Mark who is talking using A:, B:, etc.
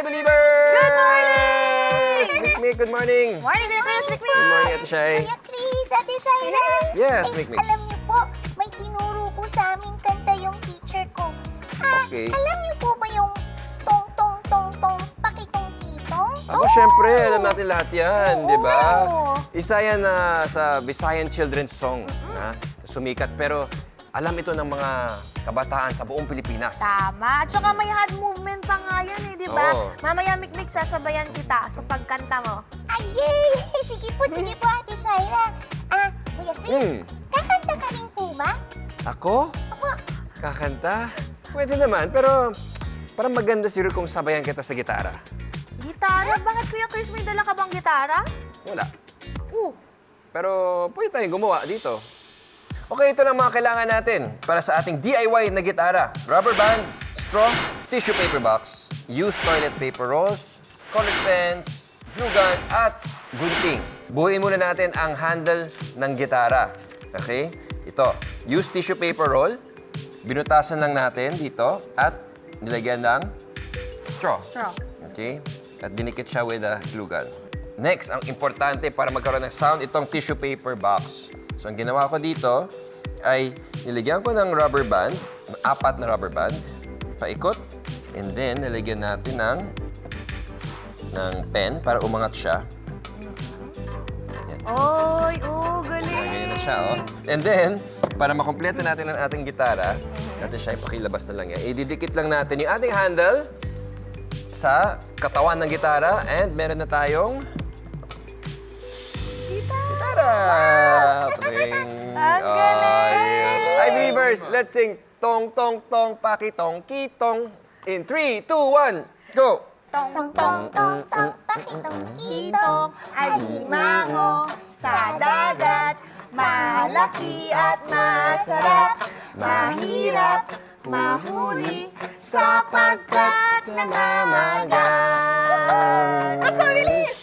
A: Hi, Believers!
B: Good morning!
A: Mikmik, good morning!
B: Morning, Kuya Chris,
A: Good morning, Ate Shay.
C: Kuya Chris, Ate Shaira.
A: Yes,
C: Eh,
A: Mikmik.
C: alam niyo po, may tinuro po sa aming kanta yung teacher ko.
A: Okay.
C: Alam niyo po ba yung tong tong tong tong pakitong kitong?
A: Ako, syempre, alam natin lahat yan,
C: Oo.
A: di ba? Isa yan sa Visayan Children's Song na sumikat. Pero alam ito ng mga kabataan sa buong Pilipinas.
B: Tama. At saka may hand movement pa nga yan eh, di ba?
A: Oo.
B: Mamaya, Mikmik, sasabayan kita sa pagkanta mo.
C: Ay, yay! Sige po, Ate Shaira. Kuya Chris, kakanta ka rin po ba?
A: Ako?
C: Ako,
A: Kakanta? Pwede naman, pero parang maganda siguro kung sabayan kita sa gitara.
B: Gitara? Bakit, Kuya Chris, may dala ka bang gitara?
A: Wala.
B: Pero,
A: Pwede tayong gumawa dito. Okay, ito na ang mga kailangan natin para sa ating DIY na gitara. Rubber band, straw, tissue paper box, used toilet paper rolls, colored pens, glue gun, at gunting. Buuin muna natin ang handle ng gitara. Okay? Ito, used tissue paper roll. Binutasan lang natin dito at nilagyan ng straw.
B: straw.
A: Okay? At dinikit siya with a glue gun. Next, ang importante para magkaroon ng sound, itong tissue paper box. So, ang ginawa ko dito ay nilagyan ko ng rubber band, 4 na rubber band, paikot, and then nilagyan natin ng pen para umangat siya. Yan.
B: Oy, galing.
A: Ganyan na siya, oh. And then, para makompleto natin ang ating gitara, natin siya ipakilabas na lang yan. Ididikit lang natin yung ating handle sa katawan ng gitara and meron na tayong gitara! Ring.
B: Ang galing!
A: Hi, Believers! Let's sing Tong, Tong, Tong, Pakitong, Kitong. In 3, 2, 1, go!
B: Tong,
C: tong tong tong tong pakitong kitong.
B: Kitong ay limango sa dagat. Malaki at masarap. Mahirap mahuli sapagkat namamagat. Mas mabilis!